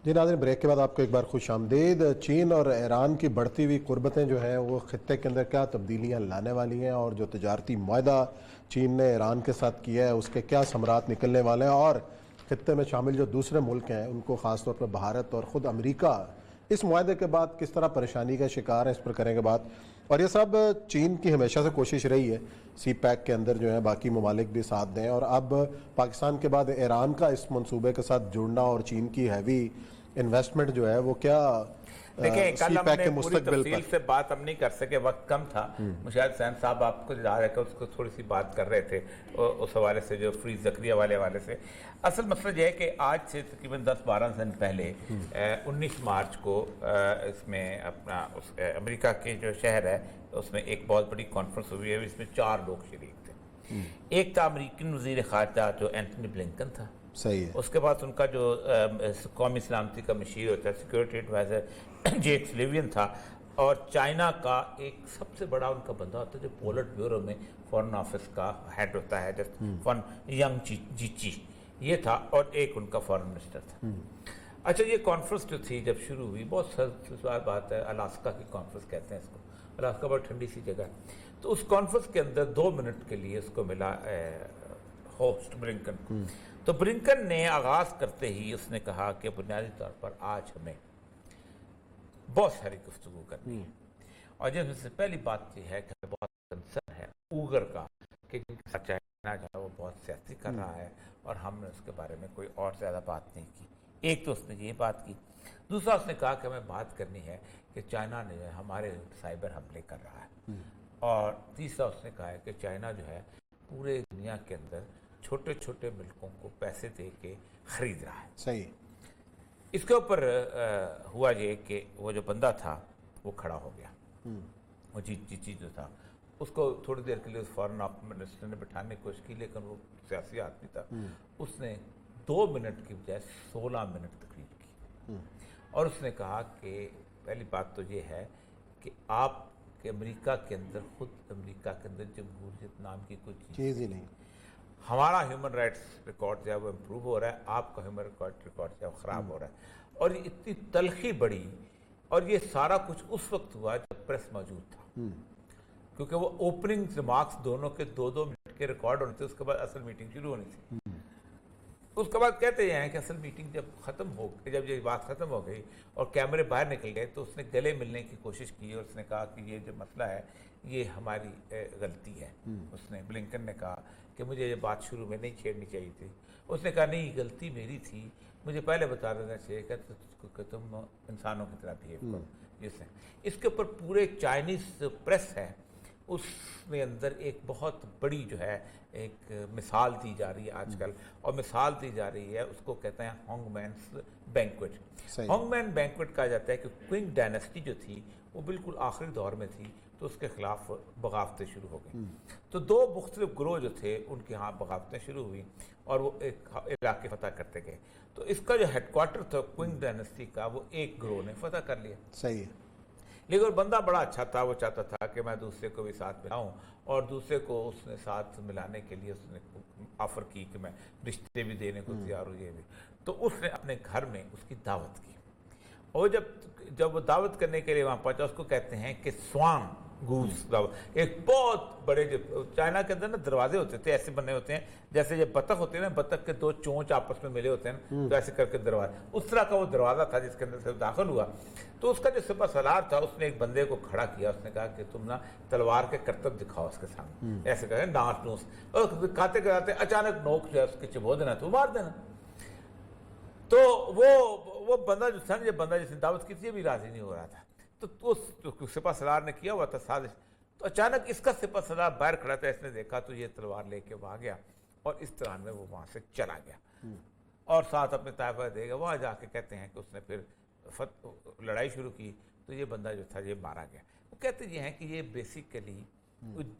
जी नाज़रीन, ब्रेक के बाद आपको एक बार खुश आमदीद। चीन और ईरान की बढ़ती हुई कुर्बतें जो हैं वो ख़ित्ते के अंदर क्या तब्दीलियाँ लाने वाली हैं, और जो तजारती मुआहदा चीन ने ईरान के साथ किया है उसके क्या समरात निकलने वाले हैं, और ख़ित्ते में शामिल जो दूसरे मुल्क हैं उनको ख़ास तौर पर भारत और ख़ुद अमेरिका इस मुआहदे के बाद किस तरह परेशानी का शिकार है, इस पर करेंगे बात। और ये सब चीन की हमेशा से कोशिश रही है सी पैक के अंदर जो है बाकी ममालिक भी साथ दें, और अब पाकिस्तान के बाद ईरान का इस मंसूबे के साथ जुड़ना और चीन की हैवी इन्वेस्टमेंट जो है वो क्या देखिए, कल सी पैक हमने के पूरी मुस्तकबिल तफसील पर। से बात हम नहीं कर सके, वक्त कम था। मुशाहिद सैन साहब आपको याद है कि उसको थोड़ी सी बात कर रहे थे उस हवाले से, जो फ्री जक्रिया वाले हवाले से। असल मसला यह है कि आज से तकरीबन 10-12 दिन पहले 19 मार्च को इसमें अपना उस अमेरिका के जो शहर है उसमें एक बहुत बड़ी कॉन्फ्रेंस हुई है। इसमें 4 लोग शरीक थे। एक था अमेरिकन वज़ीर ख़ारजा जो एंथनी ब्लिंकन था, सही है। उसके बाद उनका जो कौमी सलामती का मशीर होता है, सिक्योरिटी एडवाइज़र जेक सुलिवान था, और चाइना का एक सबसे बड़ा उनका बंदा होता है जो पोलिट ब्यूरो में फॉरेन ऑफिस का हेड होता है, जस्ट फॉरेन यंग जीची, ये था, और एक उनका फॉरेन मिनिस्टर था। अच्छा, ये कॉन्फ्रेंस जो थी जब शुरू हुई, बहुत सवाल बात है, अलास्का की कॉन्फ्रेंस कहते हैं इसको, अलास्का बहुत ठंडी सी जगह है। तो उस कॉन्फ्रेंस के अंदर 2 मिनट के लिए उसको मिला होस्ट ब्लिंकन को। तो ब्लिंकन ने आगाज़ करते ही उसने कहा कि बुनियादी तौर पर आज हमें बहुत सारी गुफ्तगू करनी है, और जिसमें से पहली बात यह है कि हमें बहुत कंसर्न है उगर का, कि चाइना जो है वो बहुत सियासी कर रहा है, और हमने उसके बारे में कोई और ज़्यादा बात नहीं की। एक तो उसने ये बात की। दूसरा उसने कहा कि हमें बात करनी है कि चाइना ने हमारे साइबर हमले कर रहा है। और तीसरा उसने कहा है कि चाइना जो है पूरे दुनिया के अंदर छोटे छोटे मुल्कों को पैसे दे के ख़रीद रहा है। सही। इसके ऊपर हुआ ये कि वो जो बंदा था वो खड़ा हो गया, वो जीची जो था, उसको थोड़ी देर के लिए उस फॉरेन मिनिस्टर ने बिठाने की कोशिश की, लेकिन वो सियासी आदमी था, उसने 2 मिनट की बजाय 16 मिनट तकरीर की। और उसने कहा कि पहली बात तो ये है कि आप कि अमेरिका के अंदर, खुद अमेरिका के अंदर जमहूरियत नाम की कोई चीज़ ही नहीं। हमारा ह्यूमन राइट्स रिकॉर्ड जो है वो इम्प्रूव हो रहा है, आपका ह्यूमन रिकॉर्ड जो है वो ख़राब हो रहा है। और ये इतनी तलखी बढ़ी, और ये सारा कुछ उस वक्त हुआ जब प्रेस मौजूद था, क्योंकि वो ओपनिंग रिमार्क्स दोनों के 2-2 मिनट के रिकॉर्ड होने थे, उसके बाद असल मीटिंग शुरू होनी थी। उसके बाद कहते हैं कि असल मीटिंग जब ख़त्म हो गई, जब ये बात ख़त्म हो गई और कैमरे बाहर निकल गए, तो उसने गले मिलने की कोशिश की, और उसने कहा कि ये जो मसला है ये हमारी गलती है। उसने, ब्लिंकन ने कहा कि मुझे ये बात शुरू में नहीं छेड़नी चाहिए थी। उसने कहा नहीं, गलती मेरी थी, मुझे पहले बता देना चाहिए कि तुम इंसानों की तरह बिहेव करो। जिससे इसके ऊपर पूरे चाइनीज़ प्रेस है, उसमें अंदर एक बहुत बड़ी जो है एक मिसाल दी जा रही है आजकल, और मिसाल दी जा रही है, उसको कहते हैं हॉन्गमैन्स बैंक्वेट। हॉन्गमैन बैंक्वेट कहा जाता है कि क्विंग डायनेस्टी जो थी वो बिल्कुल आखिरी दौर में थी, तो उसके खिलाफ बगावतें शुरू हो गई। तो 2 मुख्तलिफ ग्रोह जो थे उनके यहाँ बगावतें शुरू हुई, और वो एक इलाके फतह करते गए। तो इसका जो हेडक्वार्टर था क्विंग डायनेस्टी का, वो एक ग्रोह ने फतह कर लिया। सही है। लेकिन बंदा बड़ा अच्छा था, वो चाहता था कि मैं दूसरे को भी साथ मिलाऊं, और दूसरे को उसने साथ मिलाने के लिए उसने ऑफ़र की कि मैं रिश्ते भी देने को तैयार हूँ, ये भी। तो उसने अपने घर में उसकी दावत की, और जब वो दावत करने के लिए वहाँ पहुँचा, उसको कहते हैं कि स्वान गूस दावत। एक बहुत बड़े, जो चाइना के अंदर ना दरवाजे होते थे, ऐसे बने होते हैं जैसे ये बतख होते हैं ना, बतख के 2 चोंच आपस में मिले होते हैं, तो ऐसे करके दरवाजा, उस तरह का वो दरवाज़ा था जिसके अंदर से दाखिल हुआ। तो उसका जो सिपह सलार था, उसने एक बंदे को खड़ा किया, उसने कहा कि तुम ना तलवार के करतब दिखाओ उसके सामने, ऐसे करें नाच नूस, और खाते कराते अचानक नोक जो है उसके चिबो देना, तो मार देना। तो वो बंदा जो था, जो बंदा जिसने दावत की थी, भी राजी नहीं हो रहा था। तो सिपह सलार ने किया हुआ था साजिश। तो अचानक इसका सिपह सलार बाहर खड़ा था, इसने देखा तो ये तलवार लेके वहाँ गया, और इस तरह में वो वहाँ से चला गया, और साथ अपने ताइफा देगा। वहाँ जाके कहते हैं कि उसने फिर लड़ाई शुरू की, तो ये बंदा जो था ये मारा गया। वो कहते ये हैं कि ये बेसिकली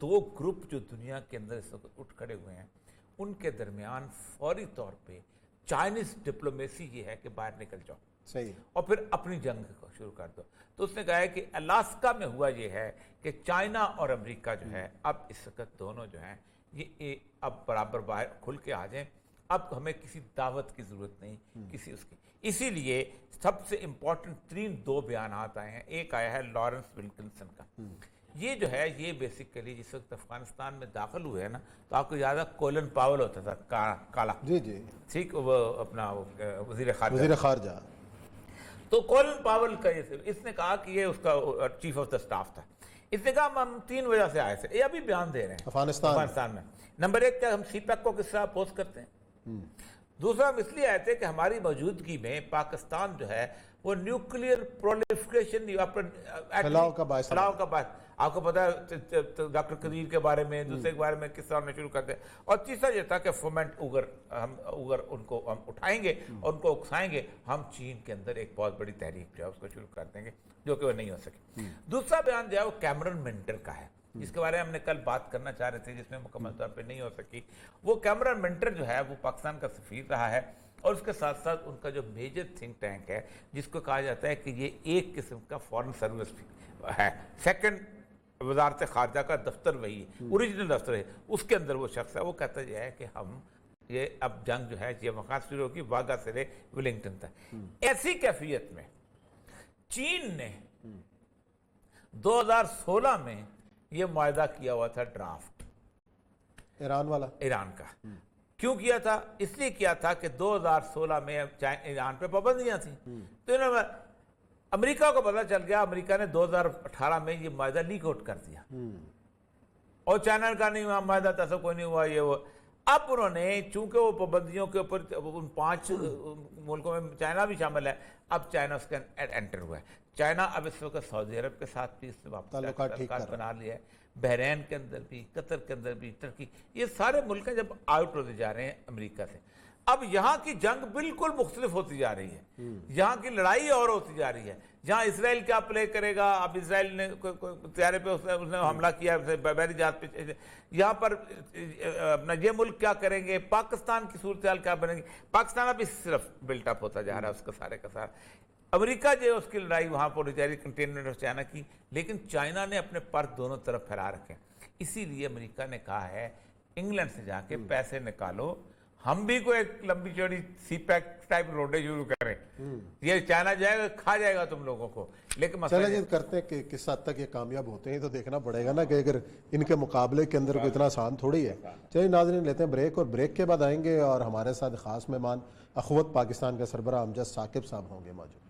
2 ग्रुप जो दुनिया के अंदर इस वक्त उठ खड़े हुए हैं, उनके दरमियान फौरी तौर पे चाइनीज़ डिप्लोमेसी ये है कि बाहर निकल जाओ, सही, और फिर अपनी जंग को शुरू कर दो। तो उसने कहा है कि अलास्का में हुआ ये है कि चाइना और अमेरिका जो है अब इस वक्त दोनों जो हैं ये अब बराबर बाहर खुल के आ जाएं। اب ہمیں کسی دعوت کی ضرورت نہیں کسی اس کی. اسی لیے سب سے امپورٹنٹ 3 بیانات آئے ہیں. ایک آیا ہے لارنس ولکنسن کا. یہ جو ہے یہ بیسیکلی جس وقت افغانستان میں داخل ہوئے ہیں نا تو آپ کو یاد ہے کولن پاول ہوتا تھا کالا, جی جی ٹھیک, وہ اپنا وزیر خارجہ. تو کولن پاول کا اس نے کہا کہ یہ اس کا چیف آف دا سٹاف تھا. اس نے کہا ہم 3 وجہ سے آئے تھے, یہ ابھی بیان دے رہے ہیں افغانستان میں. نمبر 1 کہ ہم سی پیک کو کس طرح اپوز کرتے ہیں. دوسرا ہم اس لیے آئے تھے کہ ہماری موجودگی میں پاکستان جو ہے وہ نیوکلیئر پرولیفریشن پھیلاؤ کا باعث. آپ کو پتا ہے ڈاکٹر قدیر کے بارے میں, دوسرے کے بارے میں کس طرح ہم شروع کرتے ہیں. اور تیسرا یہ تھا کہ فومنٹ اوگر ان کو ہم اٹھائیں گے اور ان کو اکسائیں گے, ہم چین کے اندر ایک بہت بڑی تحریک جو ہے اس کو شروع کر دیں گے, جو کہ وہ نہیں ہو سکی. دوسرا بیان جو ہے وہ کیمرن منٹر کا ہے, جس کے بارے میں ہم نے کل بات کرنا چاہ رہے تھے, جس میں مکمل طور پہ نہیں ہو سکی. وہ کیمرن منٹر جو ہے وہ پاکستان کا سفیر رہا ہے, اور اس کے ساتھ ساتھ ان کا جو میجر تھنک ٹینک ہے جس کو کہا جاتا ہے کہ یہ ایک قسم کا فارن سروس ہے, سیکنڈ وزارت خارجہ کا دفتر وہی ہے, اوریجنل دفتر ہے, اس کے اندر وہ شخص ہے. وہ کہتا یہ ہے کہ ہم یہ اب جنگ جو ہے یہ مخاص شروع ہوگی واگا سے ولنگٹن تک. ایسی کیفیت میں چین نے 2016 میں یہ معاہدہ کیا ہوا تھا ڈرافٹ, ایران کا. کیوں کیا تھا؟ اس لیے کیا تھا کہ 2016 میں ایران پہ پابندیاں تھیں, تو انہوں نے امریکہ کو پتہ چل گیا, امریکہ نے 2018 میں یہ معاہدہ لیک آؤٹ کر دیا, اور چائنا کا نہیں ہوا معاہدہ, تھا کوئی نہیں ہوا یہ وہ. اب انہوں نے چونکہ وہ پابندیوں کے اوپر ان 5 ملکوں میں چائنا بھی شامل ہے, اب چائنا اس کے انٹر ہوا ہے. چائنا اب اس وقت سعودی عرب کے ساتھ بھی اس نے واپس تعلقات بنا لیا ہے, بحرین کے اندر بھی, قطر کے اندر بھی, ترکی, یہ سارے ملک ہیں جب آؤٹ ہوتے جا رہے ہیں امریکہ سے. اب یہاں کی جنگ بالکل مختلف ہوتی جا رہی ہے, یہاں کی لڑائی اور ہوتی جا رہی ہے. جہاں اسرائیل کیا پلے کرے گا, اب اسرائیل نے طیارے پہ اس نے حملہ کیا, بحری جہاز پہ, یہاں پر اپنا یہ ملک کیا کریں گے, پاکستان کی صورتحال کیا بنے گی. پاکستان اب اس طرف بلٹ اپ ہوتا جا رہا ہے اس کا سارے کا سارا. امریکہ جو اس کی لڑائی وہاں پر جاری کنٹینمنٹ آف چائنا کی, لیکن چائنا نے اپنے پر دونوں طرف پھیلا رکھے. اسی لیے امریکہ نے کہا ہے انگلینڈ سے جا کے پیسے نکالو, ہم بھی کوئی ایک لمبی چوڑی سی پیک ٹائپ روڈیں شروع کریں, یہ چائنا جائے گا کھا جائے گا تم لوگوں کو. لیکن چلیں جی کرتے ہیں کہ کس حد تک یہ کامیاب ہوتے ہیں تو دیکھنا پڑے گا نا, کہ اگر ان کے مقابلے کے اندر کوئی اتنا آسان تھوڑی ہے. چلیے ناظرین لیتے ہیں بریک, اور بریک کے بعد آئیں گے اور ہمارے ساتھ خاص مہمان اخوت پاکستان کا سربراہ امجد ثاقب صاحب ہوں گے موجود.